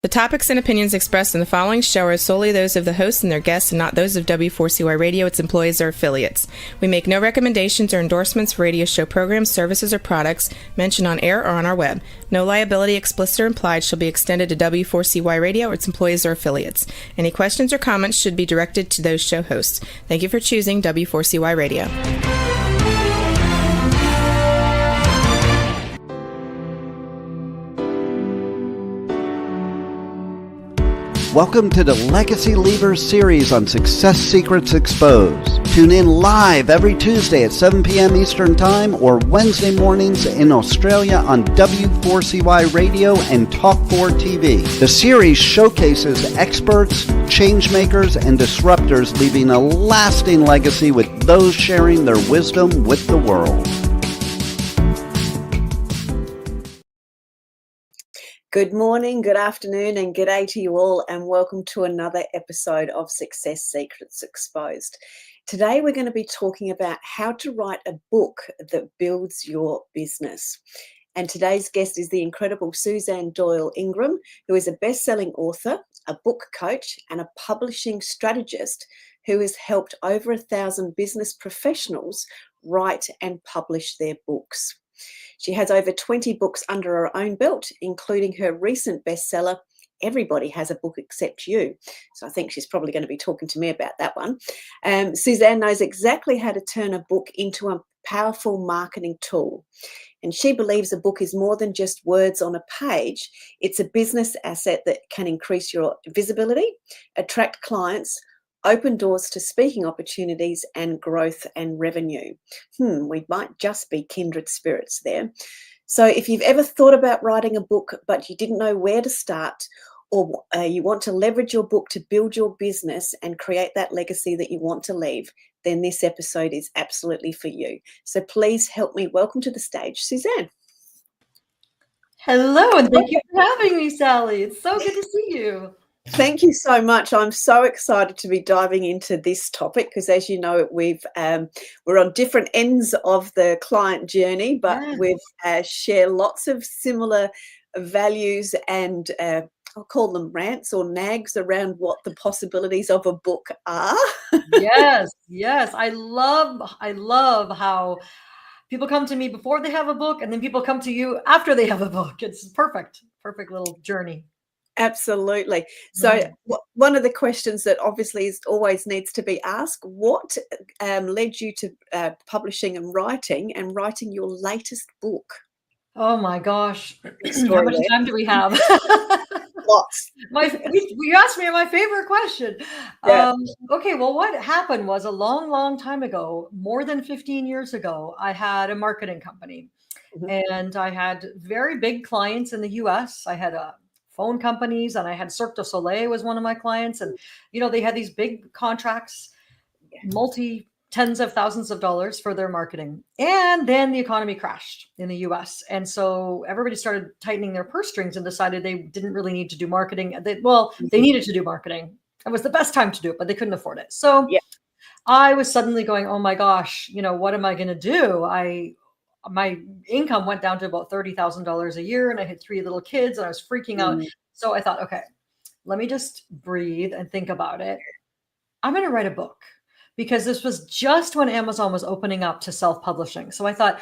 topics and opinions expressed in the following show are solely those of the hosts and their guests and not those of W4CY Radio, its employees, or affiliates. We make no recommendations or endorsements for radio show programs, services, or products mentioned on air or on our web. No liability, explicit or implied, shall be extended to W4CY Radio or its employees or affiliates. Any questions or comments should be directed to those show hosts. Thank you for choosing W4CY Radio. Welcome to the Legacy Leavers series on Success Secrets Exposed. Tune in live every Tuesday at 7 p.m. Eastern Time or Wednesday mornings in Australia on W4CY Radio and Talk4 TV. The series showcases experts, changemakers, and disruptors leaving a lasting legacy with those sharing their wisdom with the world. Good morning, good afternoon, and good day to you all, and welcome to another episode of Success Secrets Exposed. Today we're going to be talking about how to write a book that builds your business. And today's guest is the incredible Suzanne Doyle-Ingram, who is a best-selling author, a book coach, and a publishing strategist who has helped over 1,000 business professionals write and publish their books. She has over 20 books under her own belt, including her recent bestseller, Everybody Has a Book Except You. So I think she's probably going to be talking to me about that one. Suzanne knows exactly how to turn a book into a powerful marketing tool. And she believes a book is more than just words on a page. It's a business asset that can increase your visibility, attract clients, open doors to speaking opportunities and growth and revenue. We might just be kindred spirits there. So if you've ever thought about writing a book, but you didn't know where to start, or you want to leverage your book to build your business and create that legacy that you want to leave, then this episode is absolutely for you. So please help me welcome to the stage, Suzanne. Hello, and thank you for having me, Sally. It's so good to see you. Thank you so much. I'm so excited to be diving into this topic because, as you know, we're on different ends of the client journey, but we've share lots of similar values and I'll call them rants or nags around what the possibilities of a book are. Yes. I love how people come to me before they have a book, and then people come to you after they have a book. It's perfect little journey. Absolutely. So one of the questions that obviously always needs to be asked, what led you to publishing and writing your latest book? Oh my gosh. How much time do we have? Lots. You asked me my favorite question. Yeah. Okay, well, what happened was a long time ago, more than 15 years ago, I had a marketing company. And I had very big clients in the US. I had phone companies, and I had Cirque du Soleil was one of my clients. And, they had these big contracts, tens of thousands of dollars for their marketing. And then the economy crashed in the US. And so everybody started tightening their purse strings and decided they didn't really need to do marketing. They needed to do marketing. It was the best time to do it, but they couldn't afford it. So I was suddenly going, oh my gosh, what am I going to do? My income went down to about $30,000 a year, and I had 3 little kids, and I was freaking out. So I thought, okay, let me just breathe and think about it. I'm going to write a book, because this was just when Amazon was opening up to self-publishing. So I thought,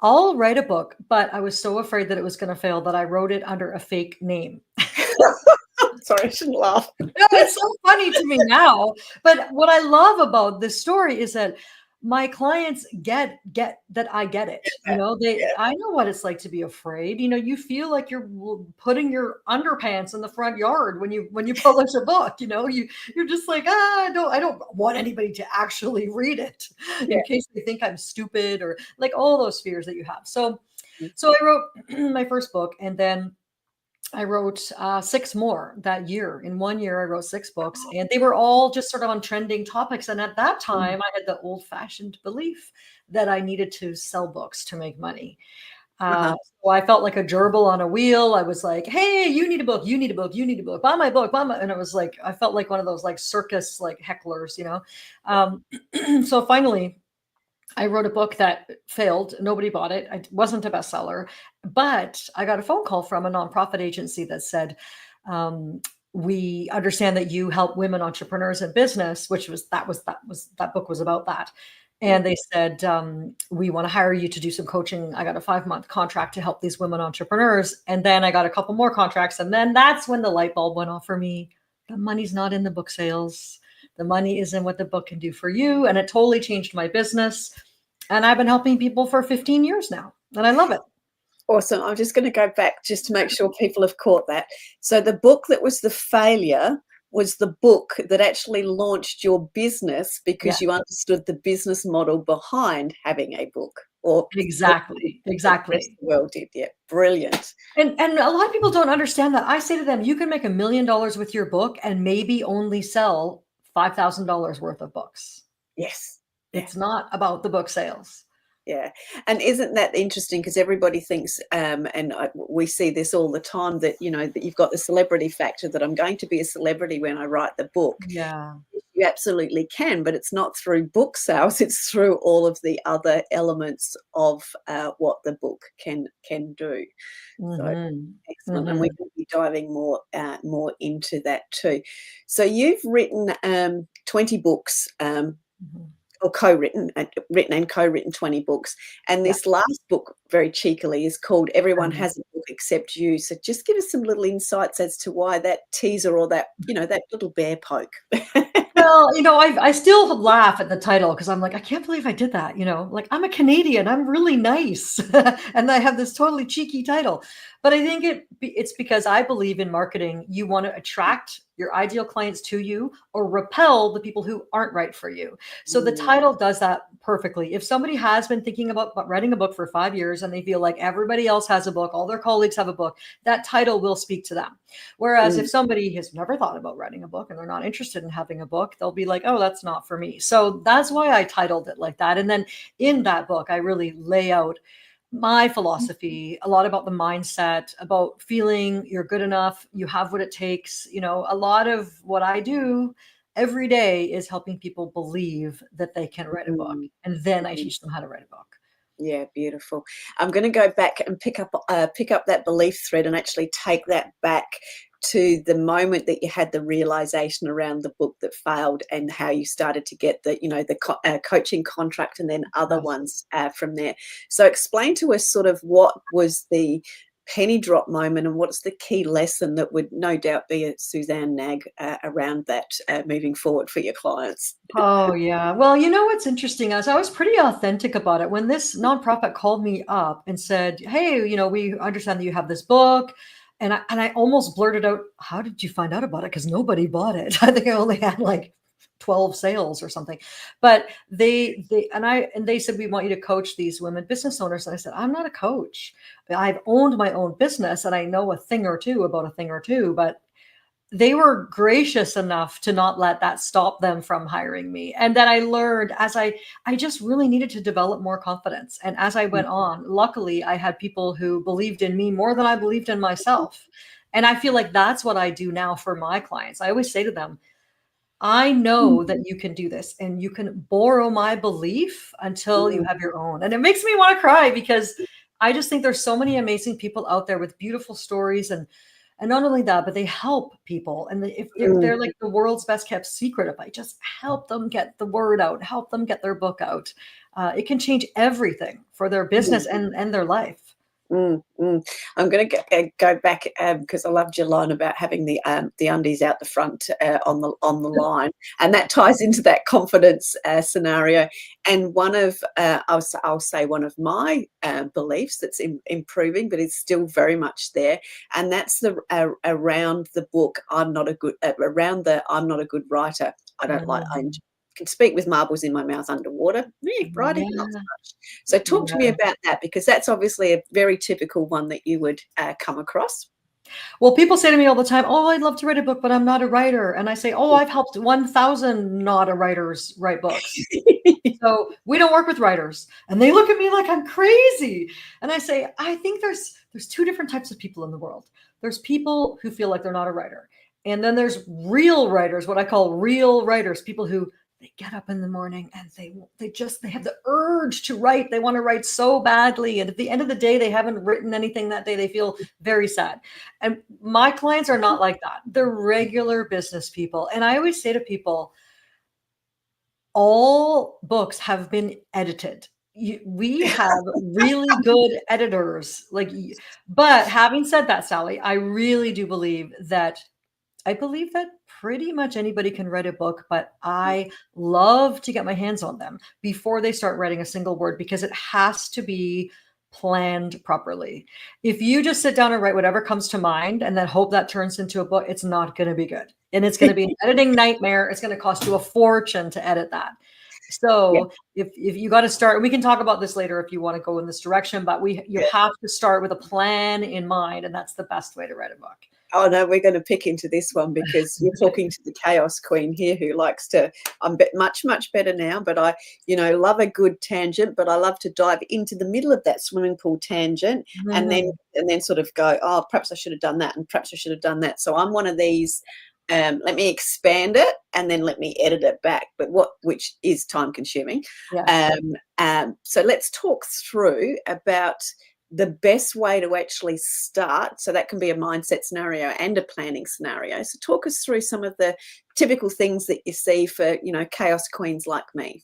I'll write a book, but I was so afraid that it was going to fail that I wrote it under a fake name. Sorry, I shouldn't laugh. No, it's so funny to me now. But what I love about this story is that my clients get that I get it. I know what it's like to be afraid. You feel like you're putting your underpants in the front yard when you publish a book. You're just like, I don't want anybody to actually read it in case they think I'm stupid, or like all those fears that you have. So I wrote my first book, and then I wrote 6 more that year. In 1 year, I wrote 6 books, and they were all just sort of on trending topics. And at that time, I had the old-fashioned belief that I needed to sell books to make money. So I felt like a gerbil on a wheel. I was like, hey, you need a book, you need a book, you need a book, buy my book, and it was like, I felt like one of those like circus, like hecklers, So finally, I wrote a book that failed. Nobody bought it. It wasn't a bestseller, but I got a phone call from a nonprofit agency that said, We understand that you help women entrepreneurs in business, that book was about that. And they said, we want to hire you to do some coaching. I got a 5-month contract to help these women entrepreneurs. And then I got a couple more contracts. And then that's when the light bulb went off for me. The money's not in the book sales. The money is in what the book can do for you. And it totally changed my business. And I've been helping people for 15 years now. And I love it. Awesome. I'm just going to go back just to make sure people have caught that. So the book that was the failure was the book that actually launched your business because you understood the business model behind having a book. Or exactly. The world did. Yeah, brilliant. And a lot of people don't understand that. I say to them, you can make $1 million with your book and maybe only sell $5,000 worth of books. Yes. It's not about the book sales. Yeah. And isn't that interesting? Because everybody thinks, we see this all the time, that, that you've got the celebrity factor, that I'm going to be a celebrity when I write the book. Yeah. You absolutely can, but it's not through book sales. It's through all of the other elements of what the book can do. So excellent. And we can be diving more into that too. So you've written 20 books. Or written and co-written 20 books. And this last book, very cheekily, is called Everyone Has a Book Except You. So just give us some little insights as to why that teaser, or that, that little bear poke. Well, I still laugh at the title because I'm like, I can't believe I did that. Like, I'm a Canadian, I'm really nice. And I have this totally cheeky title. But I think it's because I believe in marketing. You want to attract your ideal clients to you or repel the people who aren't right for you. So the title does that perfectly. If somebody has been thinking about writing a book for 5 years and they feel like everybody else has a book, all their colleagues have a book, that title will speak to them. Whereas if somebody has never thought about writing a book and they're not interested in having a book, they'll be like, oh, that's not for me. So that's why I titled it like that. And then in that book, I really lay out my philosophy, a lot about the mindset, about feeling you're good enough, you have what it takes. A lot of what I do every day is helping people believe that they can write a book. And then I teach them how to write a book. Yeah, beautiful. I'm going to go back and pick up that belief thread and actually take that back to the moment that you had the realization around the book that failed, and how you started to get the coaching contract and then other ones from there. So explain to us sort of what was the penny drop moment, and what's the key lesson that would no doubt be a Suzanne nag around that moving forward for your clients. Oh, yeah. Well, what's interesting is I was pretty authentic about it. When this nonprofit called me up and said, hey, we understand that you have this book. And I almost blurted out, how did you find out about it? Because nobody bought it. I think I only had like 12 sales or something. But they said, we want you to coach these women business owners. And I said, I'm not a coach. I've owned my own business and I know a thing or two about a thing or two, but they were gracious enough to not let that stop them from hiring me. And then I learned, as I just really needed to develop more confidence. And as I went on, luckily I had people who believed in me more than I believed in myself. And I feel like that's what I do now for my clients. I always say to them, I know that you can do this, and you can borrow my belief until you have your own. And it makes me want to cry, because I just think there's so many amazing people out there with beautiful stories, and not only that, but they help people. And if they're like the world's best kept secret, if I just help them get the word out, help them get their book out, it can change everything for their business and their life. I'm going to go back because I loved your line about having the undies out the front on the line, and that ties into that confidence scenario. And one of I'll say one of my beliefs that's improving, but it's still very much there, and that's around the book. I'm not a good writer. I don't like. I can speak with marbles in my mouth underwater. Writing, not so much. So talk to me about that, because that's obviously a very typical one that you would come across. Well, people say to me all the time, oh, I'd love to write a book, but I'm not a writer. And I say, oh, I've helped 1,000 not a writers write books. So we don't work with writers. And they look at me like I'm crazy. And I say, I think there's two different types of people in the world. There's people who feel like they're not a writer. And then there's real writers, what I call real writers, people who they get up in the morning and they have the urge to write. They want to write so badly. And at the end of the day, they haven't written anything that day. They feel very sad. And my clients are not like that. They're regular business people. And I always say to people, all books have been edited. We have really good editors. But having said that, Sally, I really do believe that pretty much anybody can write a book, but I love to get my hands on them before they start writing a single word, because it has to be planned properly. If you just sit down and write whatever comes to mind and then hope that turns into a book, it's not going to be good. And it's going to be an editing nightmare. It's going to cost you a fortune to edit that. So if you got to start, we can talk about this later if you want to go in this direction, but you have to start with a plan in mind, and that's the best way to write a book. Oh, no, we're going to pick into this one because you're talking to the chaos queen here who likes to, I'm much, much better now, but I, love a good tangent, but I love to dive into the middle of that swimming pool tangent and then sort of go, oh, perhaps I should have done that and perhaps I should have done that. So I'm one of these, let me expand it and then let me edit it back, which is time consuming. So let's talk through about the best way to actually start. So that can be a mindset scenario and a planning scenario. So talk us through some of the typical things that you see for, chaos queens like me.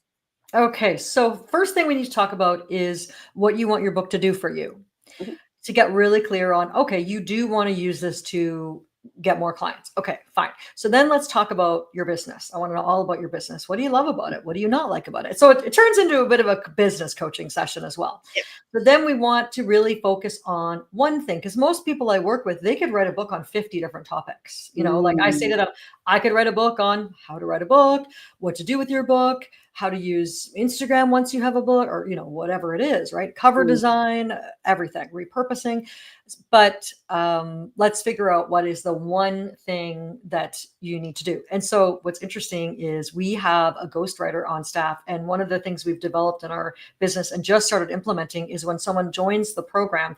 Okay. So first thing we need to talk about is what you want your book to do for you. Mm-hmm. To get really clear on, okay, you do want to use this to get more clients. Okay, fine. So then let's talk about your business. I want to know all about your business. What do you love about it? What do you not like about it? So it turns into a bit of a business coaching session as well. Yep. But then we want to really focus on one thing, because most people I work with, they could write a book on 50 different topics. Like I say to them, I could write a book on how to write a book, what to do with your book, how to use Instagram once you have a book, or, whatever it is, right? Cover design, everything, repurposing. But let's figure out what is the one thing that you need to do. And so what's interesting is we have a ghostwriter on staff. And one of the things we've developed in our business and just started implementing is when someone joins the program,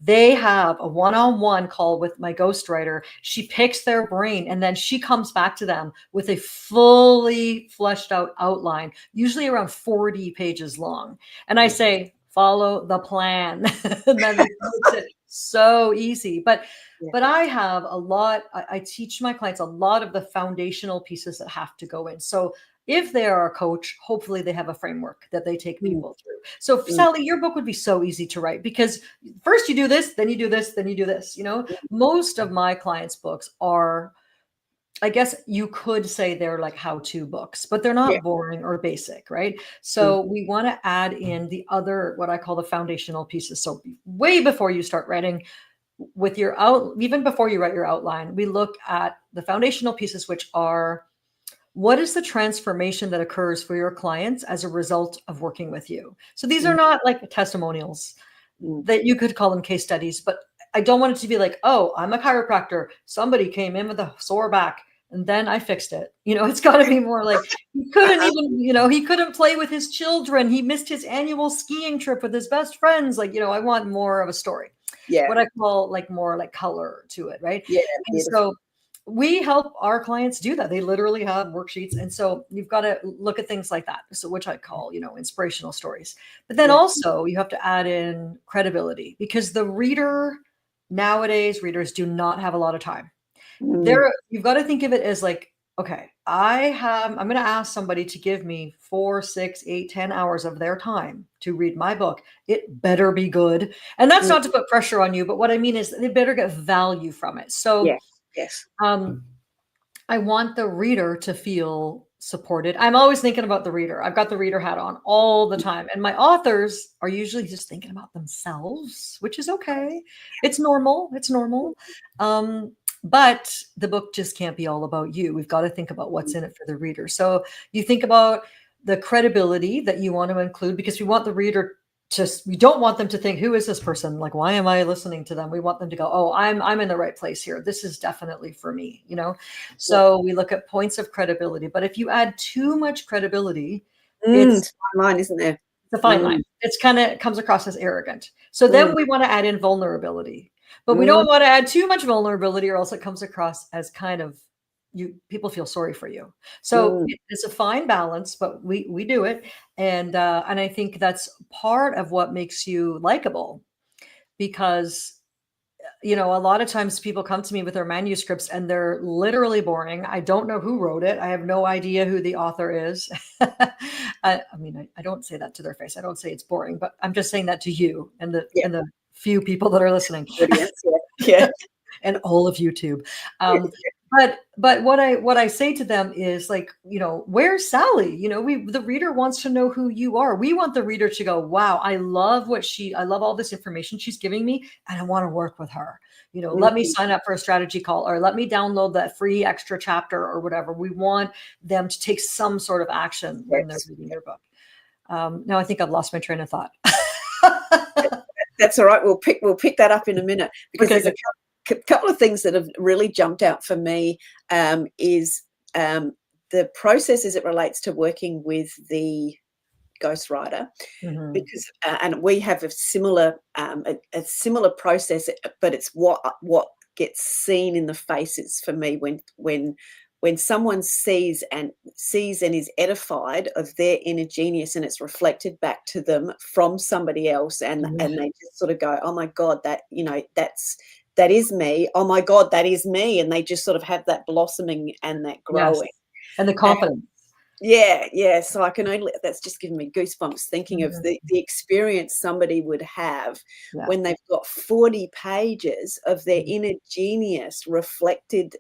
they have a one-on-one call with my ghostwriter. She picks their brain and then she comes back to them with a fully fleshed out outline, usually around 40 pages long. And I say, follow the plan. And that makes it so easy. But I have I teach my clients a lot of the foundational pieces that have to go in. So if they are a coach, hopefully they have a framework that they take people through. So Sally, your book would be so easy to write because first you do this, then you do this, then you do this. Most of my clients' books are, I guess you could say they're like how-to books, but they're not boring or basic, right? So we want to add in the other, what I call the foundational pieces. So way before you start writing with even before you write your outline, we look at the foundational pieces, which are, what is the transformation that occurs for your clients as a result of working with you? So these are not like testimonials that you could call them case studies, but I don't want it to be like, oh, I'm a chiropractor. Somebody came in with a sore back and then I fixed it. It's got to be more like he couldn't even, he couldn't play with his children. He missed his annual skiing trip with his best friends. I want more of a story. Yeah. What I call more like color to it. Right. Yeah. And so we help our clients do that. They literally have worksheets. And so you've got to look at things like that. So which I call, inspirational stories. But then also you have to add in credibility, because nowadays readers do not have a lot of time. You've got to think of it as like, okay, I'm going to ask somebody to give me 4, 6, 8, 10 hours of their time to read my book. It better be good. And that's not to put pressure on you, but what I mean is they better get value from it. So yes. I want the reader to feel supported. I'm always thinking about the reader. I've got the reader hat on all the time. And my authors are usually just thinking about themselves, which is okay. It's normal. But the book just can't be all about you. We've got to think about what's in it for the reader. So you think about the credibility that you want to include, because we want the reader we don't want them to think, who is this person? Like, why am I listening to them? We want them to go, oh, I'm in the right place here. This is definitely for me, So we look at points of credibility. But if you add too much credibility, it's a fine line, isn't it? It's a fine line. It's it comes across as arrogant. So then we want to add in vulnerability. But we don't want to add too much vulnerability, or else it comes across as kind of people feel sorry for you. So it's a fine balance, but we do it. And I think that's part of what makes you likable, because a lot of times people come to me with their manuscripts and they're literally boring. I don't know who wrote it. I have no idea who the author is. I mean, I don't say that to their face. I don't say it's boring, but I'm just saying that to you and the few people that are listening. Yeah. And all of YouTube. But what I say to them is like, where's Sally? The reader wants to know who you are. We want the reader to go, wow, I love all this information she's giving me, and I want to work with her. Let me sign up for a strategy call, or let me download that free extra chapter or whatever. We want them to take some sort of action when they're reading your book. Now I think I've lost my train of thought. That's all right. We'll pick that up in a minute, because there's a couple of things that have really jumped out for me is the process as it relates to working with the ghostwriter, because and we have a similar process, but it's what gets seen in the faces for me when someone sees and is edified of their inner genius, and it's reflected back to them from somebody else, and they just sort of go, oh my God, that that is me. Oh my God, that is me. And they just sort of have that blossoming and that growing. Yes. And the confidence. Yeah. So that's just given me goosebumps thinking of the experience somebody would have when they've got 40 pages of their inner genius reflected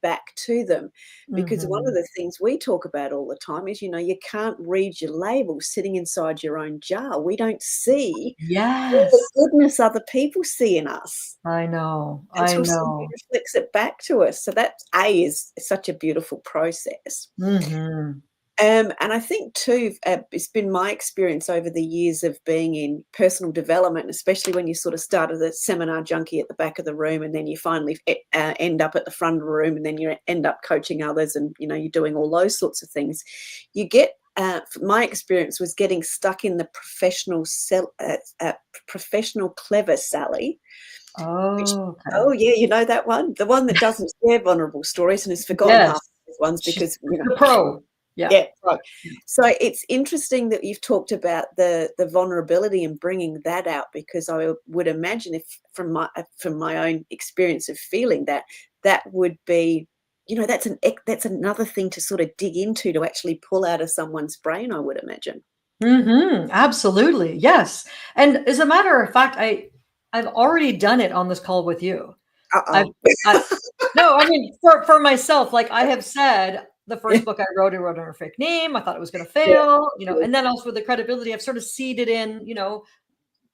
back to them. Because one of the things we talk about all the time is, you can't read your label sitting inside your own jar. We don't see all the goodness other people see in us. I know. Until somebody reflects it back to us. So that is such a beautiful process. And I think too, it's been my experience over the years of being in personal development, especially when you sort of start as a seminar junkie at the back of the room, and then you finally end up at the front of the room, and then you end up coaching others, and you're doing all those sorts of things. You get my experience was getting stuck in the professional clever Sally. Oh yeah, that one, the one that doesn't share vulnerable stories and has forgotten half of these ones because the pro. Yeah, right. So it's interesting that you've talked about the vulnerability and bringing that out, because I would imagine, if from my own experience of feeling that would be, that's another thing to sort of dig into, to actually pull out of someone's brain, I would imagine. Absolutely, yes. And as a matter of fact, I've already done it on this call with you. No, I mean for myself, like I have said. The first book I wrote under a fake name. I thought it was going to fail, and then also with the credibility, I've sort of seeded in,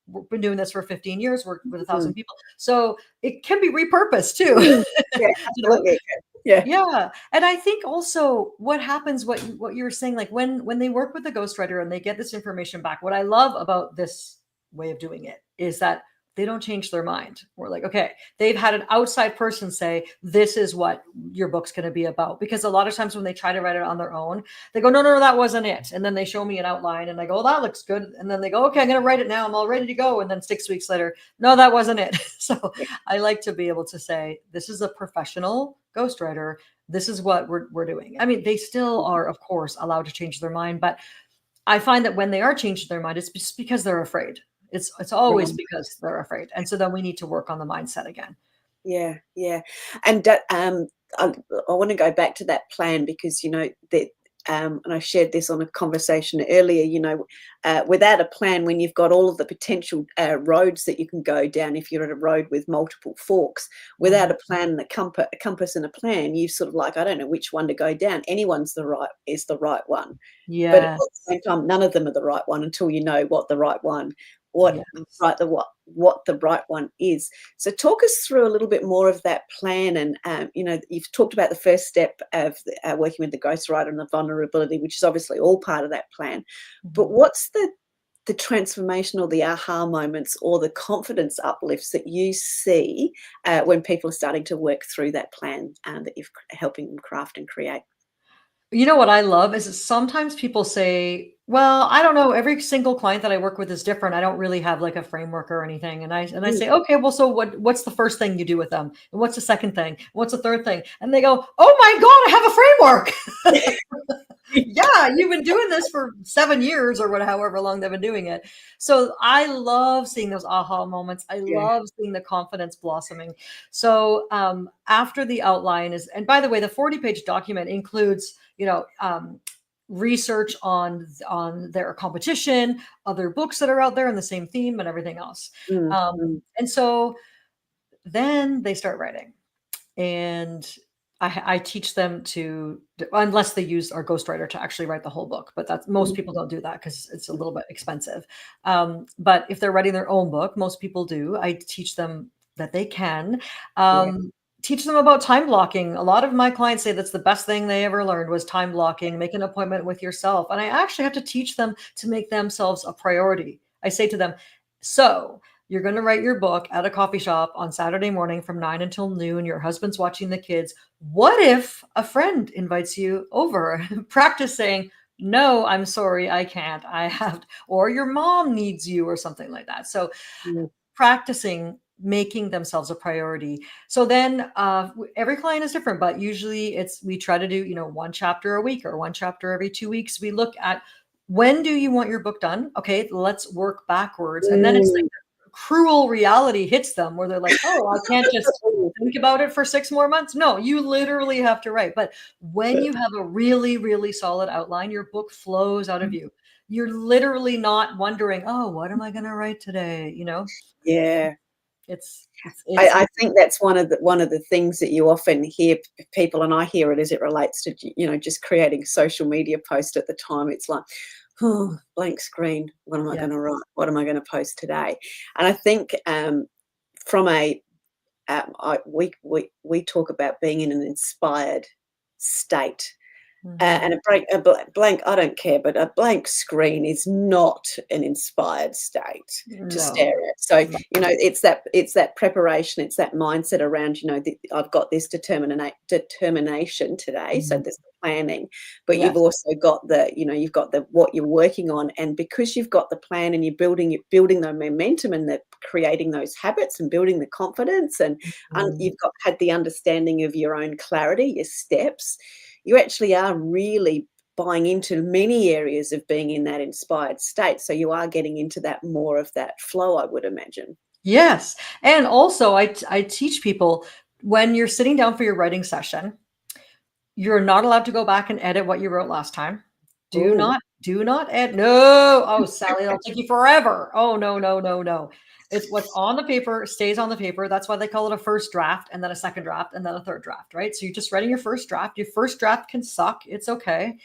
we've been doing this for 15 years, worked with 1,000 people. So it can be repurposed too. Yeah, absolutely. Yeah. And I think also what happens, what you were saying, like when they work with the ghostwriter and they get this information back, what I love about this way of doing it is that they don't change their mind. We're like, okay, they've had an outside person say, this is what your book's going to be about. Because a lot of times when they try to write it on their own, they go, no, that wasn't it. And then they show me an outline and I go, oh, that looks good. And then they go, okay, I'm going to write it now. I'm all ready to go. And then 6 weeks later, no, that wasn't it. So I like to be able to say, this is a professional ghostwriter. This is what we're doing. I mean, they still are, of course, allowed to change their mind. But I find that when they are changing their mind, it's just because they're afraid. It's always because they're afraid. And so then we need to work on the mindset again. Yeah. And I want to go back to that plan, because, that, and I shared this on a conversation earlier, without a plan, when you've got all of the potential roads that you can go down, if you're at a road with multiple forks, without a plan and a compass and a plan, you sort of like, I don't know which one to go down. Anyone's the right one. Yeah. But at the same time, none of them are the right one until you know what the right one what the right one is. So talk us through a little bit more of that plan, and you've talked about the first step of working with the ghostwriter and the vulnerability, which is obviously all part of that plan. But what's the transformation or the aha moments or the confidence uplifts that you see when people are starting to work through that plan that you're helping them craft and create? You know what I love is that sometimes people say, Well, I don't know. Every single client that I work with is different. I don't really have like a framework or anything. And I say, okay, well, so what's the first thing you do with them? And what's the second thing? What's the third thing? And they go, oh my God, I have a framework. Yeah, you've been doing this for 7 years or whatever, however long they've been doing it. So I love seeing those aha moments. I Yeah. love seeing the confidence blossoming. So after the outline is, and by the way, the 40-page document includes, research on their competition, other books that are out there in the same theme, and everything else. And so then they start writing, and I teach them to, unless they use our ghostwriter to actually write the whole book, but that's, most people don't do that because it's a little bit expensive. But if they're writing their own book, most people do. I teach them that they can. Teach them about time blocking. A lot of my clients say that's the best thing they ever learned was time blocking, make an appointment with yourself. And I actually have to teach them to make themselves a priority. I say to them, so you're going to write your book at a coffee shop on Saturday morning from 9 until noon. Your husband's watching the kids. What if a friend invites you over? Practice saying, no, I'm sorry, I can't. I have, or your mom needs you or something like that. So practicing making themselves a priority. So then every client is different, but usually we try to do, one chapter a week or one chapter every 2 weeks. We look at, when do you want your book done? Okay, let's work backwards. And then it's like the cruel reality hits them where they're like, oh, I can't just think about it for 6 more months. No, you literally have to write. But when you have a really, really solid outline, your book flows out of you. You're literally not wondering, oh, what am I going to write today? Yeah. I think that's one of the things that you often hear people, and I hear it as it relates to just creating social media post at the time. It's like, oh, blank screen. What am I going to write? What am I going to post today? And I think from we talk about being in an inspired state. And a blank, I don't care, but a blank screen is not an inspired state to stare at. So, it's that preparation, it's that mindset around, I've got this determination today. So there's the planning, but you've also got you've got what you're working on. And because you've got the plan and you're building the momentum and creating those habits and building the confidence and you've had the understanding of your own clarity, your steps, you actually are really buying into many areas of being in that inspired state. So you are getting into that more of that flow, I would imagine. Yes. And also I teach people, when you're sitting down for your writing session, you're not allowed to go back and edit what you wrote last time. Do not edit. No. Oh, Sally, it'll take you forever. Oh, no. It's what's on the paper stays on the paper. That's why they call it a first draft, and then a second draft, and then a third draft, right? So you're just writing your first draft. Your first draft can suck. It's okay.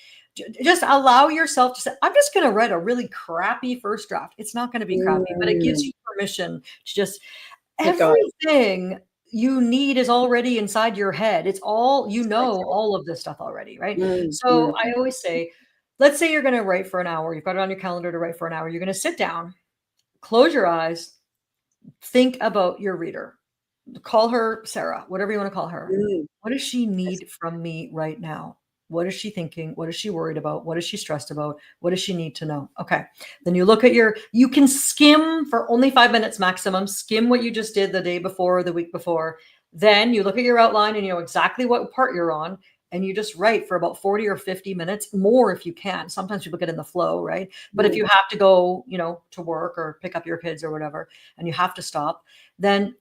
Just allow yourself to say, I'm just going to write a really crappy first draft. It's not going to be crappy, but it gives you permission to just, everything you need is already inside your head. It's all, all of this stuff already, right? So I always say, let's say you're going to write for an hour. You've got it on your calendar to write for an hour. You're going to sit down, close your eyes, think about your reader. Call her Sarah, whatever you want to call her. What does she need from me right now? What is she thinking? What is she worried about? What is she stressed about? What does she need to know? Okay. Then you look at you can skim for only 5 minutes maximum, skim what you just did the day before or the week before. Then you look at your outline and you know exactly what part you're on. And you just write for about 40 or 50 minutes, more if you can. Sometimes people get in the flow, right? But if you have to go, to work or pick up your kids or whatever, and you have to stop, then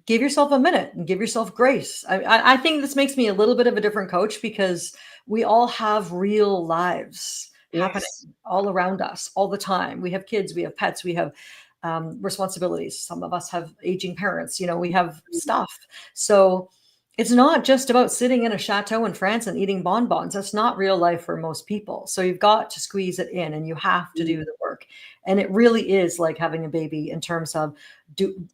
give yourself a minute and give yourself grace. I think this makes me a little bit of a different coach because we all have real lives happening all around us all the time. We have kids, we have pets, we have responsibilities. Some of us have aging parents, we have stuff. So it's not just about sitting in a chateau in France and eating bonbons. That's not real life for most people. So you've got to squeeze it in and you have to do the work. And it really is like having a baby in terms of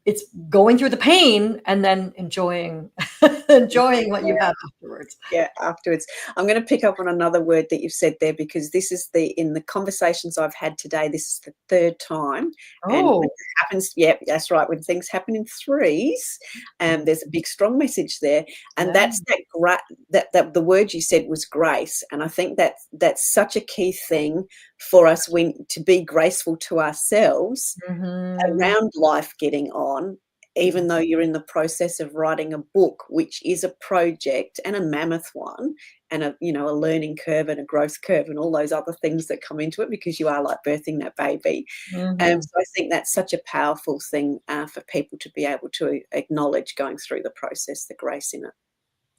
it's going through the pain and then enjoying what you have afterwards. Yeah, afterwards. I'm going to pick up on another word that you've said there, because this is in the conversations I've had today, this is the third time. And when it happens, yeah, that's right. When things happen in threes, there's a big, strong message there. And that's that the word you said was grace. And I think that's such a key thing for us, to be graceful to ourselves around life getting on, even though you're in the process of writing a book, which is a project and a mammoth one, and a learning curve and a growth curve and all those other things that come into it, because you are like birthing that baby. So I think that's such a powerful thing for people to be able to acknowledge going through the process, the grace in it.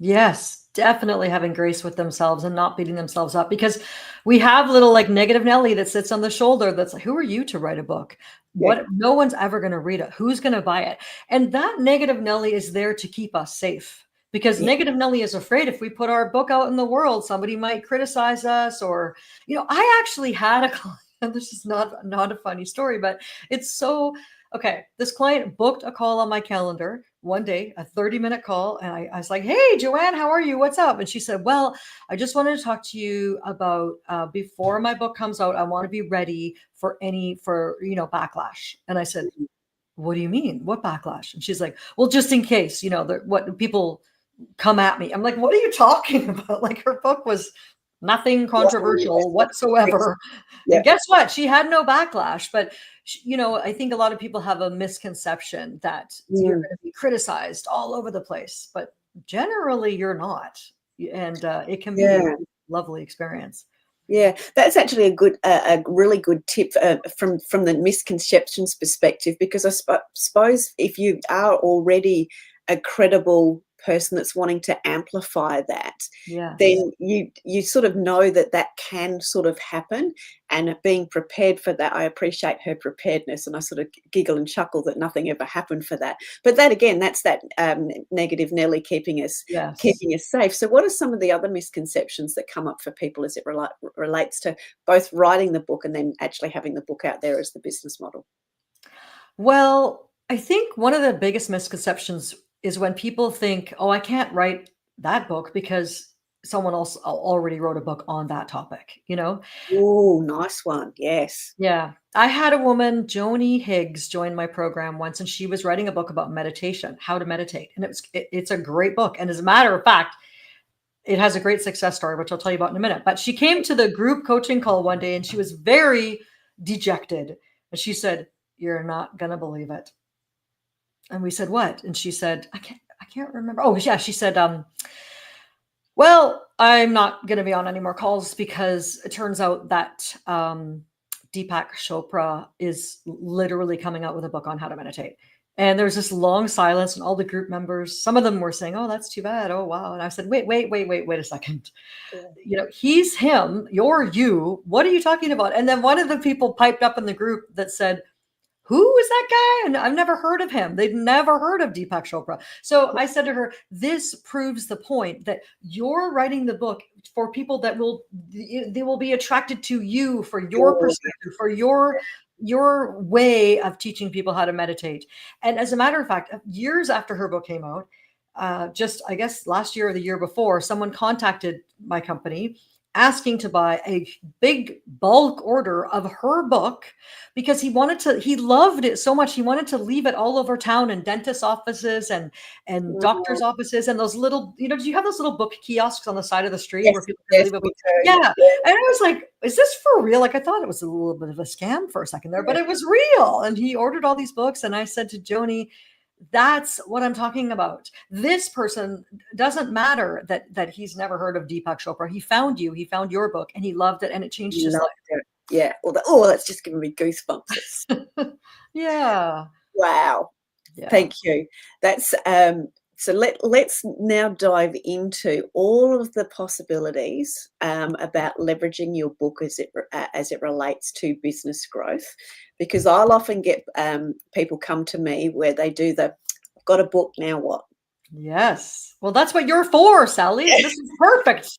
Yes, definitely having grace with themselves and not beating themselves up, because we have little like negative Nelly that sits on the shoulder that's like, who are you to write a book? What? No one's ever going to read it. Who's going to buy it? And that negative Nelly is there to keep us safe, because negative Nelly is afraid if we put our book out in the world, somebody might criticize us. Or, I actually had a client, this is not a funny story, but it's so, okay. This client booked a call on my calendar one day, a 30-minute call. And I was like, hey, Joanne, how are you? What's up? And she said, well, I just wanted to talk to you about before my book comes out, I want to be ready for backlash. And I said, what do you mean? What backlash? And she's like, well, just in case, what people come at me. I'm like, what are you talking about? Like, her book was nothing controversial whatsoever. And guess what? She had no backlash. But, I think a lot of people have a misconception that you're going to be criticized all over the place. But generally, you're not. And it can be a lovely experience. Yeah, that's actually a really good tip from the misconceptions perspective, because I suppose if you are already a credible person that's wanting to amplify that, then you sort of know that can sort of happen, and being prepared for that. I appreciate her preparedness, and I sort of giggle and chuckle that nothing ever happened for that. But that again, that's that negative Nelly keeping us safe. So what are some of the other misconceptions that come up for people as it relates to both writing the book and then actually having the book out there as the business model? Well, I think one of the biggest misconceptions is when people think, oh, I can't write that book because someone else already wrote a book on that topic, Oh, nice one. Yes. Yeah. I had a woman, Joni Higgs, join my program once, and she was writing a book about meditation, how to meditate. And it's a great book. And as a matter of fact, it has a great success story, which I'll tell you about in a minute. But she came to the group coaching call one day and she was very dejected. And she said, you're not going to believe it. And we said, what? And she said, I can't remember. Oh, yeah. She said, well, I'm not going to be on any more calls because it turns out that Deepak Chopra is literally coming out with a book on how to meditate. And there's this long silence, and all the group members, some of them were saying, oh, that's too bad. Oh, wow. And I said, wait a second. Yeah. He's him, you're you. What are you talking about? And then one of the people piped up in the group that said, who is that guy? And I've never heard of him. They'd never heard of Deepak Chopra. So I said to her, this proves the point that you're writing the book for people that they will be attracted to you for your perspective, for your way of teaching people how to meditate. And as a matter of fact, years after her book came out, just I guess last year or the year before, someone contacted my company asking to buy a big bulk order of her book because he loved it so much. He wanted to leave it all over town in dentist offices and doctors' offices and those little, do you have those little book kiosks on the side of the street where people can leave a book? Yeah. And I was like, is this for real? Like, I thought it was a little bit of a scam for a second there, but it was real. And he ordered all these books. And I said to Joni, that's what I'm talking about. This person doesn't matter that he's never heard of Deepak Chopra. He found you, he found your book, and he loved it, and it changed his life. Yeah. That's just giving me goosebumps. Yeah. Wow. Yeah. Thank you. That's so let's now dive into all of the possibilities about leveraging your book as it relates to business growth, because I'll often get people come to me where they do I've got a book, now what? Yes. Well, that's what you're for, Sally. This is perfect.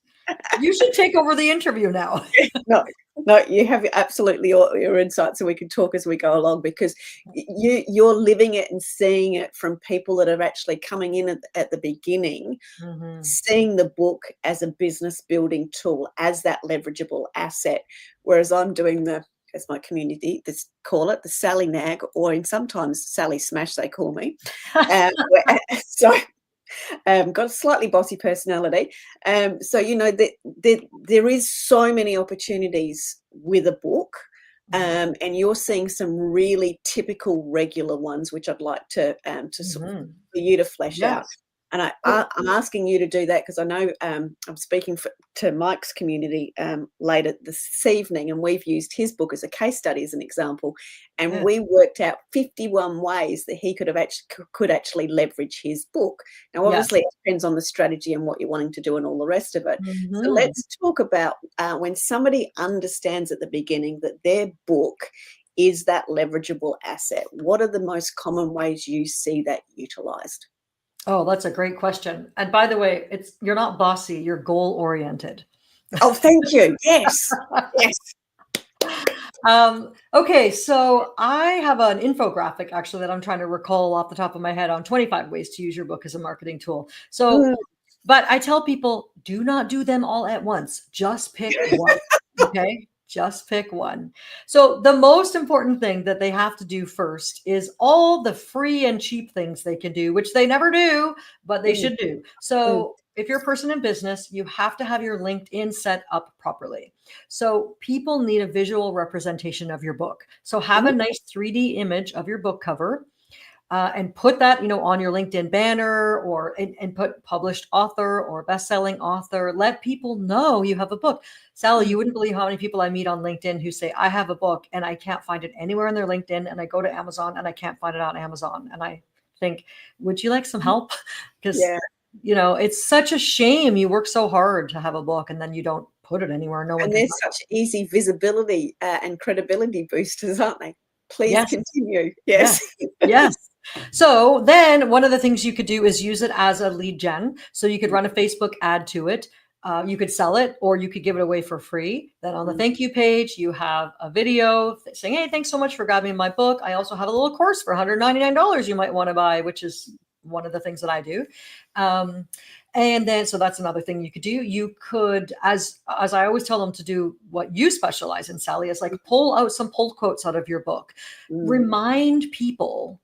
You should take over the interview now. No, No, you have absolutely all your insights, so we can talk as we go along, because you're living it and seeing it from people that are actually coming in at the beginning, Mhm. seeing the book as a business building tool, as that leverageable asset, whereas I'm doing as my community call it, the Sally Nag, or in sometimes Sally Smash, they call me. So got a slightly bossy personality. So, there is so many opportunities with a book. And you're seeing some really typical regular ones, which I'd like to sort of Mhm. for you to flesh out. Yes. And I'm asking you to do that because I know I'm speaking to Mike's community later this evening, and we've used his book as a case study as an example, and Good. we worked out 51 ways that he could actually leverage his book. Now, Yes. obviously, it depends on the strategy and what you're wanting to do and all the rest of it. So Mhm. let's talk about when somebody understands at the beginning that their book is that leverageable asset. What are the most common ways you see that utilized? Oh, that's a great question. And by the way, you're not bossy, you're goal oriented. Oh, thank you. Yes. Yes. Okay, so I have an infographic actually that I'm trying to recall off the top of my head on 25 ways to use your book as a marketing tool. So, Mm. but I tell people, do not do them all at once. Just pick one. Okay. Just pick one. So, the most important thing that they have to do first is all the free and cheap things they can do, which they never do, but they Mm. should do. Mm. So, if you're a person in business, you have to have your LinkedIn set up properly. So, people need a visual representation of your book. So, have a Mm. nice 3D image of your book cover and put that, on your LinkedIn banner or and put published author or best-selling author. Let people know you have a book. Sally, Mm. you wouldn't believe how many people I meet on LinkedIn who say, I have a book and I can't find it anywhere in their LinkedIn. And I go to Amazon and I can't find it on Amazon. And I think, would you like some help? Because, Yeah. it's such a shame. You work so hard to have a book and then you don't put it anywhere. No one And can there's find such easy visibility and credibility boosters, aren't they? it. Please Yes. continue. Yes. Yes. Yes. So then one of the things you could do is use it as a lead gen. So you could run a Facebook ad to it. You could sell it or you could give it away for free. Then on the Mm. thank you page, you have a video saying, hey, thanks so much for grabbing my book. I also have a little course for $199 you might want to buy, which is one of the things that I do. And then, so that's another thing you could do. You could, as I always tell them to do what you specialize in, Sally, is like pull out some pull quotes out of your book. Mm. Remind people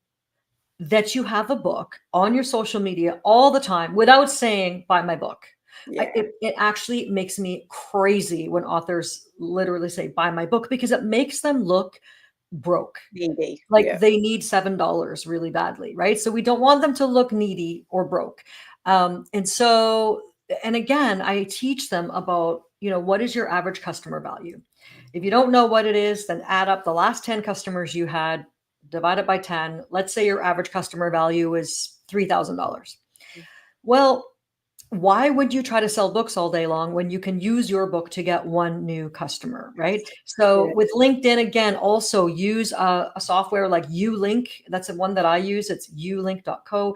that you have a book on your social media all the time without saying, buy my book. Yeah. It actually makes me crazy when authors literally say, buy my book, because it makes them look broke. Needy. Like Yeah. they need $7 really badly, right? So we don't want them to look needy or broke. And again, I teach them about, what is your average customer value? If you don't know what it is, then add up the last 10 customers you had, divide it by 10. Let's say your average customer value is $3,000. Well, why would you try to sell books all day long when you can use your book to get one new customer, right? So Yeah. with LinkedIn, again, also use a software like Ulink. That's the one that I use. It's ulink.co.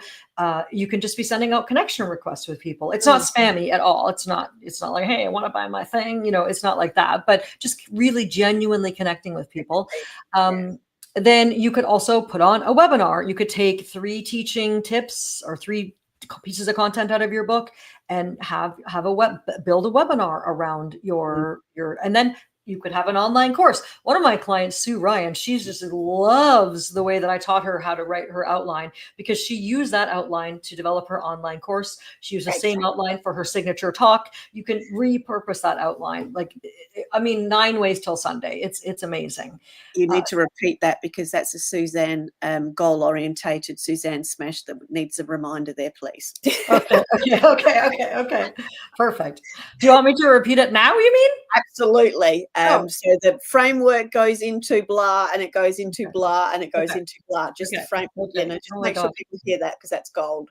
You can just be sending out connection requests with people. It's not Mm. spammy at all. It's not like, hey, I want to buy my thing. It's not like that, but just really genuinely connecting with people. Yeah. Then you could also put on a webinar. You could take 3 teaching tips or 3 pieces of content out of your book and build a webinar around Mm. your and then you could have an online course. One of my clients, Sue Ryan, she just loves the way that I taught her how to write her outline, because she used that outline to develop her online course. She used the same outline for her signature talk. You can repurpose that outline. 9 ways till Sunday. It's amazing. You need to repeat that because that's a Suzanne goal-orientated Suzanne Smash that needs a reminder there, please. Okay. Perfect. Do you want me to repeat it now, you mean? Absolutely. Oh. So the framework goes into blah, and it goes into blah, and it goes Okay. into blah. Just the Okay. framework, Okay. just Oh my make sure God. people hear that because that's gold.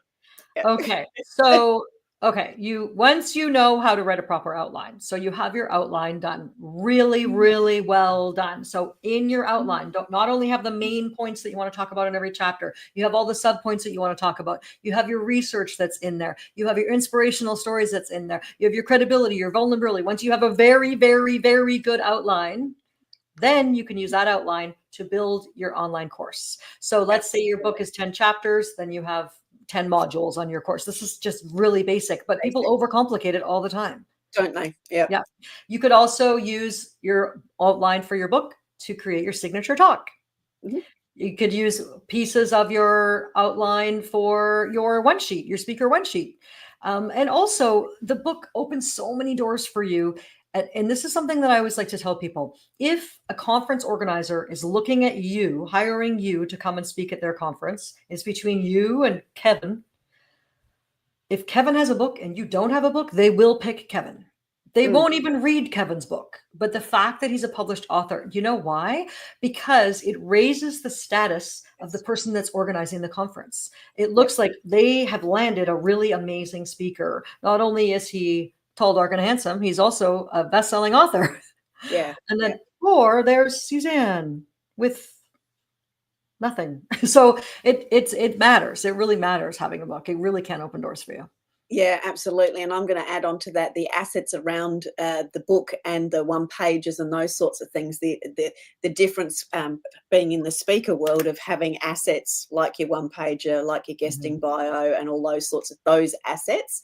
Yeah. Okay. So Okay, once you know how to write a proper outline, so you have your outline done, really, really well done. So in your outline, don't not only have the main points that you want to talk about in every chapter, you have all the sub points that you want to talk about. You have your research that's in there. You have your inspirational stories that's in there. You have your credibility, your vulnerability. Once you have a very, very, very good outline, then you can use that outline to build your online course. So let's say your book is 10 chapters, then you have 10 modules on your course. This is just really basic, but people overcomplicate it all the time. Don't they? Yeah. Yeah. You could also use your outline for your book to create your signature talk. Mm-hmm. You could use pieces of your outline for your one sheet, your speaker one sheet. And also, the book opens so many doors for you. And this is something that I always like to tell people. If a conference organizer is looking at you, hiring you to come and speak at their conference, it's between you and Kevin. If Kevin has a book and you don't have a book, they will pick Kevin. They won't even read Kevin's book. But the fact that he's a published author, you know why? Because it raises the status of the person that's organizing the conference. It looks like they have landed a really amazing speaker. Not only is he tall, dark, and handsome, he's also a best-selling author. Yeah. And then, or there's Suzanne with nothing. So it matters. It really matters having a book. It really can open doors for you. Yeah, absolutely. And I'm going to add on to that the assets around the book and the one pages and those sorts of things. The difference being in the speaker world of having assets like your one pager, like your guesting bio, and all those sorts of those assets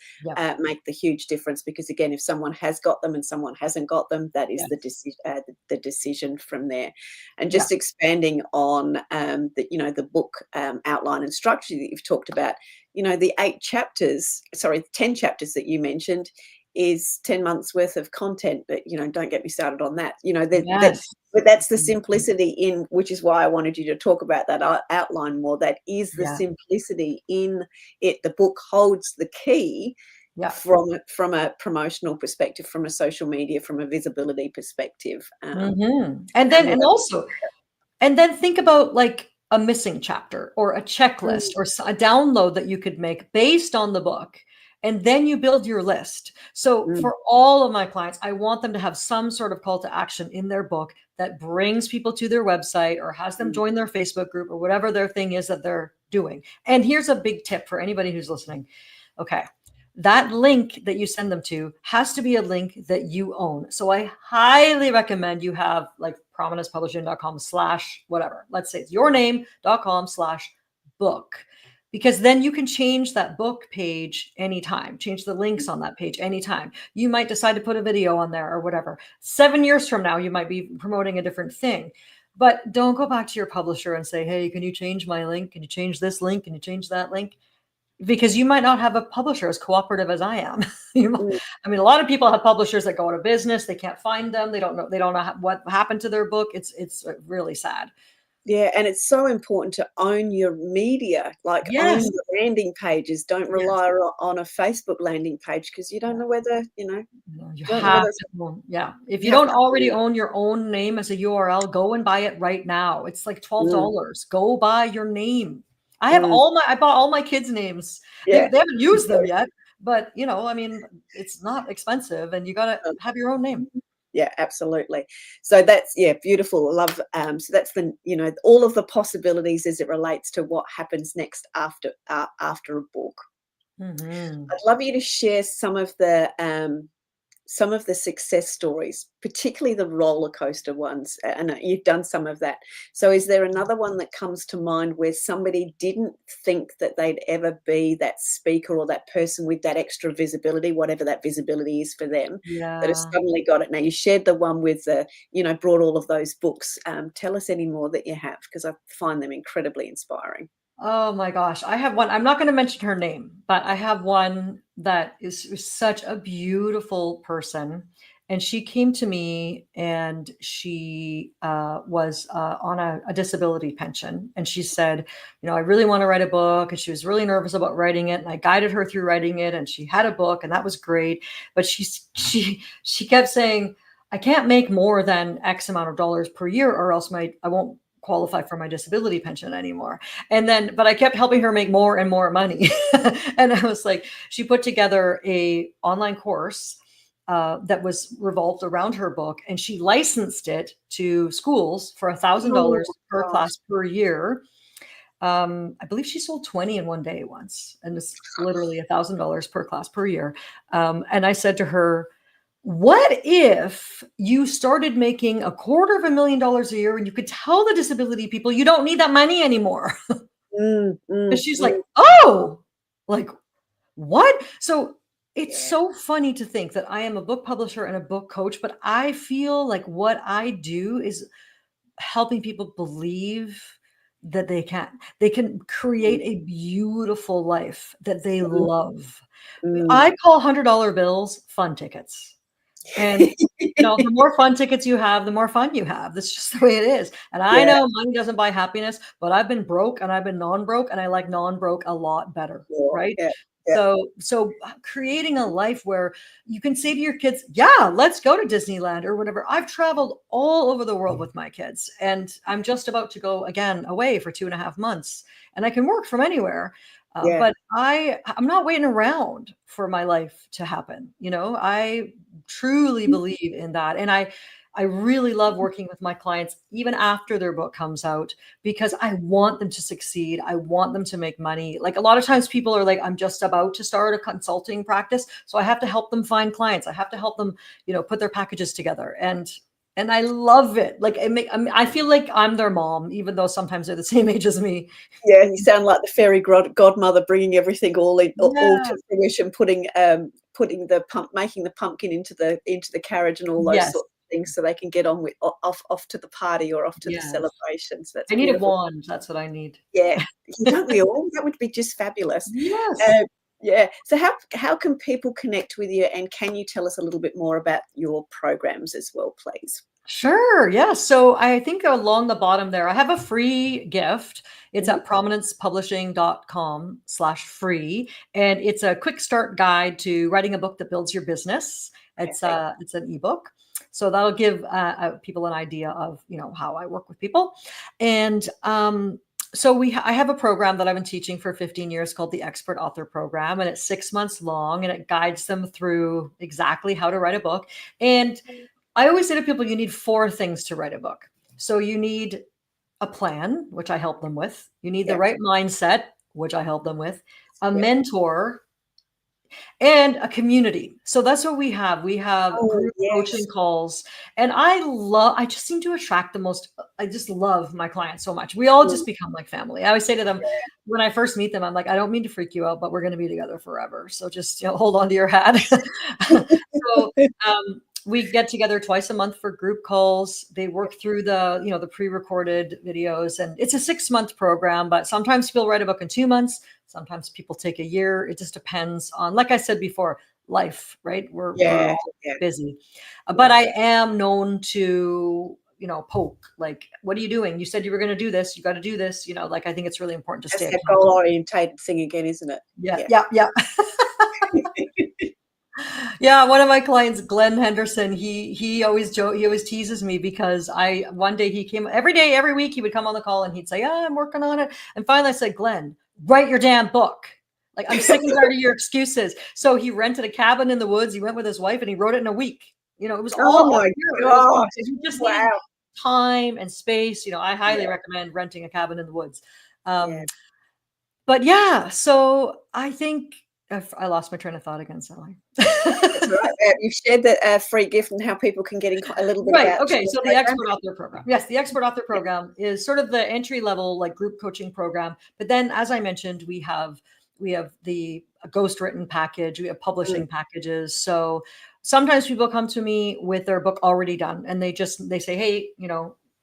make the huge difference. Because again, if someone has got them and someone hasn't got them, that is the decision from there. And just expanding on the book outline and structure that you've talked about. The 10 chapters that you mentioned is 10 months worth of content, but, don't get me started on that. But that's the simplicity in, which is why I wanted you to talk about that outline more. That is the simplicity in it. The book holds the key from a promotional perspective, from a social media, from a visibility perspective. And then think about like a missing chapter or a checklist or a download that you could make based on the book. And then you build your list. So for all of my clients, I want them to have some sort of call to action in their book that brings people to their website or has them join their Facebook group or whatever their thing is that they're doing. And here's a big tip for anybody who's listening. Okay. That link that you send them to has to be a link that you own. So I highly recommend you have like prominencepublishing.com/whatever. Let's say it's yourname.com/book, because then you can change that book page anytime, change the links on that page anytime. You might decide to put a video on there or whatever. 7 years from now, you might be promoting a different thing. But don't go back to your publisher and say, hey, can you change my link? Can you change this link? Can you change that link? Because you might not have a publisher as cooperative as I am. I mean, a lot of people have publishers that go out of business. They can't find them. They don't know what happened to their book. It's really sad. Yeah, and it's so important to own your media, like own the landing pages. Don't rely on a Facebook landing page because you don't know whether, you have to. If you don't already own your own name as a URL, go and buy it right now. It's like $12. Go buy your name. I have I bought all my kids' names. They haven't used them yet, but it's not expensive and you got to have your own name. Yeah, absolutely. So that's, beautiful. I love, so that's the, all of the possibilities as it relates to what happens next after a book. I'd love you to share some of the success stories, particularly the roller coaster ones. And you've done some of that. So is there another one that comes to mind where somebody didn't think that they'd ever be that speaker or that person with that extra visibility, whatever that visibility is for them, that has suddenly got it? Now, you shared the one with brought all of those books. Tell us any more that you have, because I find them incredibly inspiring. Oh my gosh. I have one. I'm not going to mention her name, but I have one that is such a beautiful person. And she came to me and she was on a disability pension. And she said, I really want to write a book. And she was really nervous about writing it. And I guided her through writing it. And she had a book and that was great. But she kept saying, I can't make more than X amount of dollars per year or else I won't qualify for my disability pension anymore. And then, but I kept helping her make more and more money. And I was like, she put together a online course that was revolved around her book, and she licensed it to schools for $1,000 per class per year. I believe she sold 20 in one day once, and it's literally $1,000 per class per year. And I said to her, what if you started making $250,000 a year and you could tell the disability people you don't need that money anymore? And she's like, oh, like what? So it's so funny to think that I am a book publisher and a book coach, but I feel like what I do is helping people believe that they can create a beautiful life that they love. I call $100 bills fun tickets. And the more fun tickets you have, the more fun you have. That's just the way it is. And I know money doesn't buy happiness, but I've been broke and I've been non-broke, and I like non-broke a lot better, right? So creating a life where you can say to your kids, yeah, let's go to Disneyland or whatever. I've traveled all over the world with my kids, and I'm just about to go again away for 2.5 months, and I can work from anywhere. But I'm not waiting around for my life to happen. I truly believe in that. And I really love working with my clients, even after their book comes out, because I want them to succeed. I want them to make money. Like a lot of times people are like, I'm just about to start a consulting practice, so I have to help them find clients. I have to help them, put their packages together. And I love it. Like I feel like I'm their mom, even though sometimes they're the same age as me. Yeah, you sound like the fairy godmother, bringing everything all to fruition, making the pumpkin into the carriage and all those sorts of things, so they can get on with off to the party or off to the celebrations. That's I need a wand. That's what I need. Yeah, don't we all? That would be just fabulous. Yes. So how can people connect with you, and can you tell us a little bit more about your programs as well, please? Sure. Yeah. So I think along the bottom there, I have a free gift. It's at prominencepublishing.com/free. And it's a quick start guide to writing a book that builds your business. It's an ebook. So that'll give people an idea of, how I work with people. And so I have a program that I've been teaching for 15 years called the Expert Author Program, and it's 6 months long, and it guides them through exactly how to write a book. And I always say to people, you need 4 things to write a book. So you need a plan, which I help them with. You need the right mindset, which I help them with, a mentor, and a community. So that's what we have. We have group coaching calls, and I just seem to attract I just love my clients so much. We all just become like family. I always say to them when I first meet them, I'm like, I don't mean to freak you out, but we're going to be together forever. So just, hold on to your hat. So, we get together twice a month for group calls. They work through the pre-recorded videos, and it's a 6-month program, but sometimes people write a book in 2 months. Sometimes people take a year. It just depends on, like I said before, life, right? We're all busy. But I am known to, poke, like, what are you doing? You said you were going to do this. You got to do this. I think it's really important to stay. That's that goal-orientated thing again, isn't it? Yeah. Yeah, one of my clients, Glenn Henderson, he always teases me because one day he came every week he would come on the call and he'd say, I'm working on it. And finally I said, Glenn, write your damn book. Like, I'm sick and tired of your excuses. So he rented a cabin in the woods. He went with his wife and he wrote it in a week. It was all my God. You just need time and space. I highly recommend renting a cabin in the woods. But so I think I lost my train of thought again, Sally. That's right. You've shared that free gift and how people can get in a little bit about. Okay. So the Expert Author Program. Yes, the Expert Author Program is sort of the entry level, like, group coaching program. But then, as I mentioned, we have the ghostwritten package. We have publishing packages. So sometimes people come to me with their book already done, and they say, hey,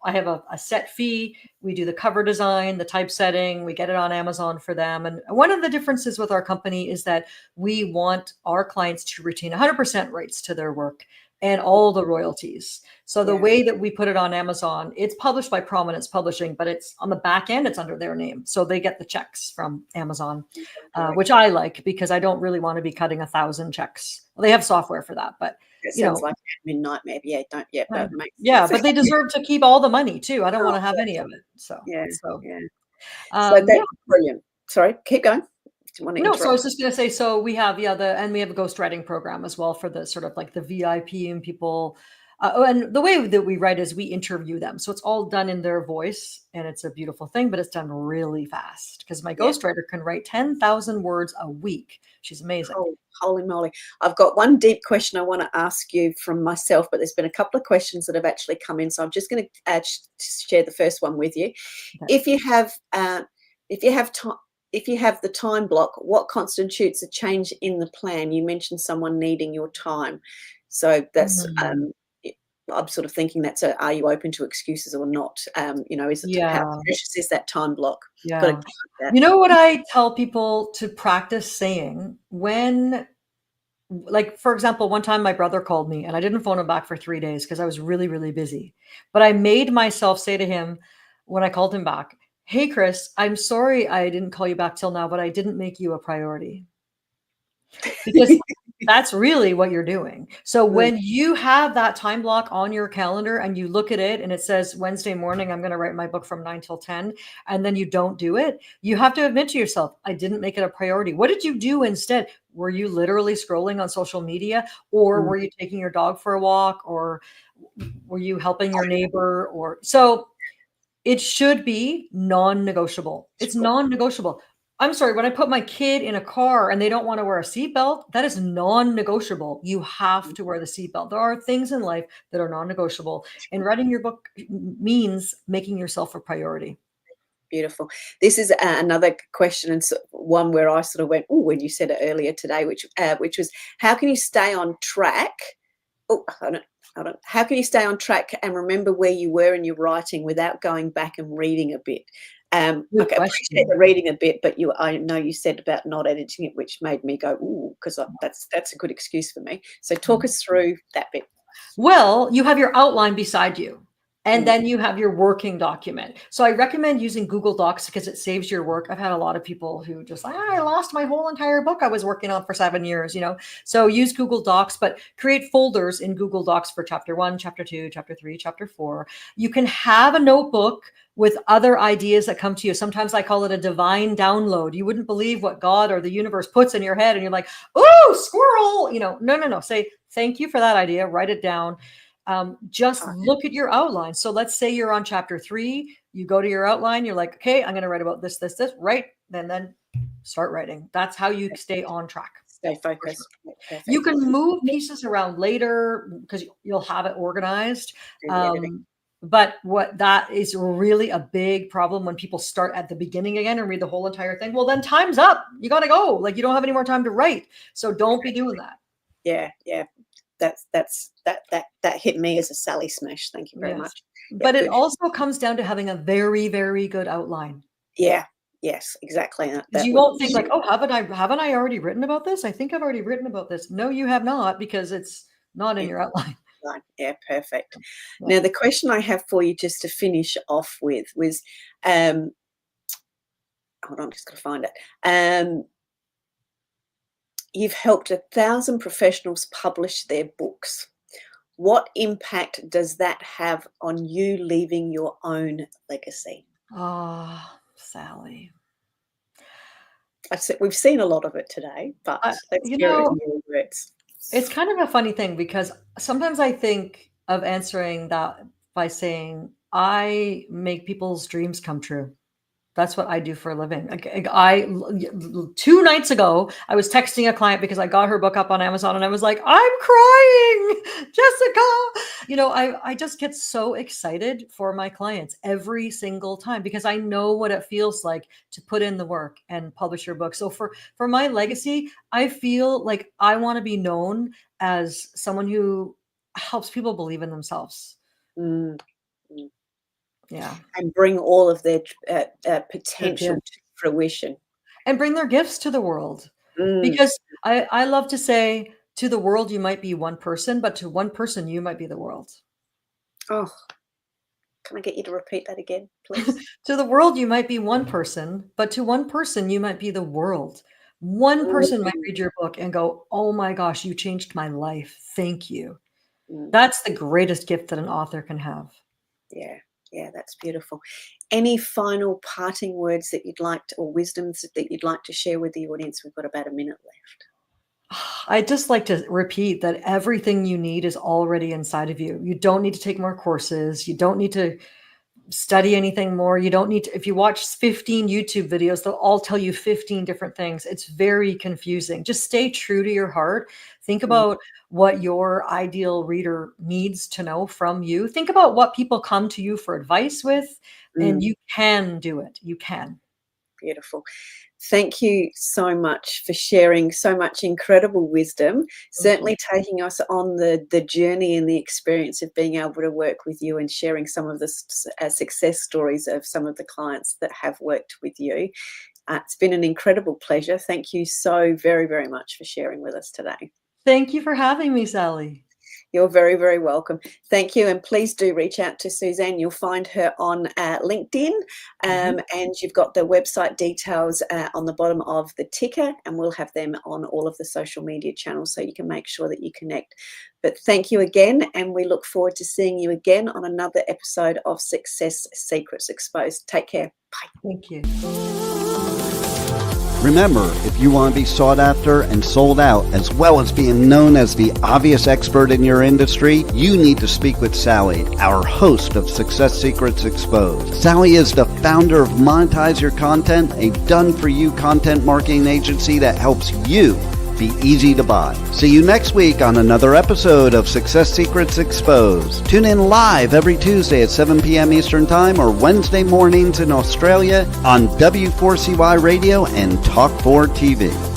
I have a set fee. We do the cover design, the typesetting, we get it on Amazon for them. And one of the differences with our company is that we want our clients to retain 100% rights to their work. and all the royalties. So the way that we put it on Amazon, it's published by Prominence Publishing, but it's on the back end, it's under their name. So they get the checks from Amazon, which I like because I don't really want to be cutting 1,000 checks. Well, they have software for that, but it sounds like an admin nightmare. But they deserve to keep all the money too. I don't want to have any of it. So that's brilliant. Sorry, keep going. No, so I was just going to say, so we have we have a ghostwriting program as well for the sort of like the VIP and people. And the way that we write is we interview them. So it's all done in their voice and it's a beautiful thing, but it's done really fast because my ghostwriter can write 10,000 words a week. She's amazing. Oh, holy moly. I've got one deep question I want to ask you from myself, but there's been a couple of questions that have actually come in. So I'm just going to share the first one with you. Okay. If you have the time block, what constitutes a change in the plan? You mentioned someone needing your time. So that's, I'm sort of thinking are you open to excuses or not? Is it how precious is that time block? Yeah. You know what I tell people to practice saying when, like, for example, one time my brother called me and I didn't phone him back for 3 days because I was really, really busy. But I made myself say to him when I called him back, "Hey, Chris, I'm sorry I didn't call you back till now, but I didn't make you a priority." Because that's really what you're doing. So when you have that time block on your calendar and you look at it and it says Wednesday morning, I'm going to write my book from 9 till 10, and then you don't do it, you have to admit to yourself, I didn't make it a priority. What did you do instead? Were you literally scrolling on social media, or were you taking your dog for a walk, or were you helping your neighbor? Or so it should be non-negotiable. It's non-negotiable. I'm sorry, when I put my kid in a car and they don't want to wear a seatbelt, that is non-negotiable. You have to wear the seatbelt. There are things in life that are non-negotiable. And writing your book means making yourself a priority. Beautiful. This is another question, and one where I sort of went, oh, when you said it earlier today, which was, how can you stay on track? Oh, how can you stay on track and remember where you were in your writing without going back and reading a bit? I appreciate the reading a bit, but I know you said about not editing it, which made me go, ooh, because that's a good excuse for me. So talk us through that bit. Well, you have your outline beside you. And then you have your working document. So I recommend using Google Docs because it saves your work. I've had a lot of people who just I lost my whole entire book I was working on for 7 years, So use Google Docs, but create folders in Google Docs for chapter 1, chapter 2, chapter 3, chapter 4. You can have a notebook with other ideas that come to you. Sometimes I call it a divine download. You wouldn't believe what God or the universe puts in your head. And you're like, oh, squirrel, No. Say, thank you for that idea. Write it down. Just look at your outline. So let's say you're on chapter 3, you go to your outline, you're like, okay, I'm going to write about this, right? Then start writing. That's how you stay on track. Stay focused. Perfect. You can move pieces around later because you'll have it organized. But that is really a big problem when people start at the beginning again and read the whole entire thing. Well, then time's up. You got to go. Like, you don't have any more time to write. So don't be doing that. Yeah. That hit me as a Sally smash. Thank you very much. But it also comes down to having a very, very good outline. Yeah. Yes, exactly. You won't think like, oh, haven't I already written about this? I think I've already written about this. No, you have not, because it's not in your outline. Yeah, perfect. Yeah. Now, the question I have for you just to finish off with was, hold on, I'm just going to find it. You've helped 1,000 professionals publish their books. What impact does that have on you leaving your own legacy? Oh, Sally. We've seen a lot of it today, but let's hear it in your words. It's kind of a funny thing because sometimes I think of answering that by saying, I make people's dreams come true. That's what I do for a living. 2 nights ago, I was texting a client because I got her book up on Amazon and I was like, I'm crying, Jessica. I just get so excited for my clients every single time because I know what it feels like to put in the work and publish your book. So for my legacy, I feel like I want to be known as someone who helps people believe in themselves. Yeah. And bring all of their potential to fruition. And bring their gifts to the world. Because I love to say, To the world, you might be one person, but to one person, you might be the world. Oh, can I get you to repeat that again, please? To the world, you might be one person, but to one person, you might be the world. One person might read your book and go, oh my gosh, you changed my life. Thank you. That's the greatest gift that an author can have. Yeah, that's beautiful. Any final parting words that you'd like to, or wisdoms that you'd like to share with the audience? We've got about a minute left. I'd just like to repeat that everything you need is already inside of you. You don't need to take more courses. You don't need to study anything more. You don't need to, if you watch 15 YouTube videos, they'll all tell you 15 different things. It's very confusing. Just stay true to your heart. Think about what your ideal reader needs to know from you. Think about what people come to you for advice with, and you can do it. You can. Beautiful. Thank you so much for sharing so much incredible wisdom, certainly taking us on the journey and the experience of being able to work with you and sharing some of the success stories of some of the clients that have worked with you. It's been an incredible pleasure. Thank you so very, very much for sharing with us today. Thank you for having me, Sally. You're very, very welcome. Thank you. And please do reach out to Suzanne. You'll find her on LinkedIn, and you've got the website details on the bottom of the ticker, and we'll have them on all of the social media channels so you can make sure that you connect. But thank you again, and we look forward to seeing you again on another episode of Success Secrets Exposed. Take care. Bye. Thank you. Remember, if you want to be sought after and sold out, as well as being known as the obvious expert in your industry, you need to speak with Sally, our host of Success Secrets Exposed. Sally is the founder of Monetize Your Content, a done-for-you content marketing agency that helps you be easy to buy. See you next week on another episode of Success Secrets Exposed. Tune in live every Tuesday at 7 p.m. Eastern Time or Wednesday mornings in Australia on W4CY Radio and Talk4 TV.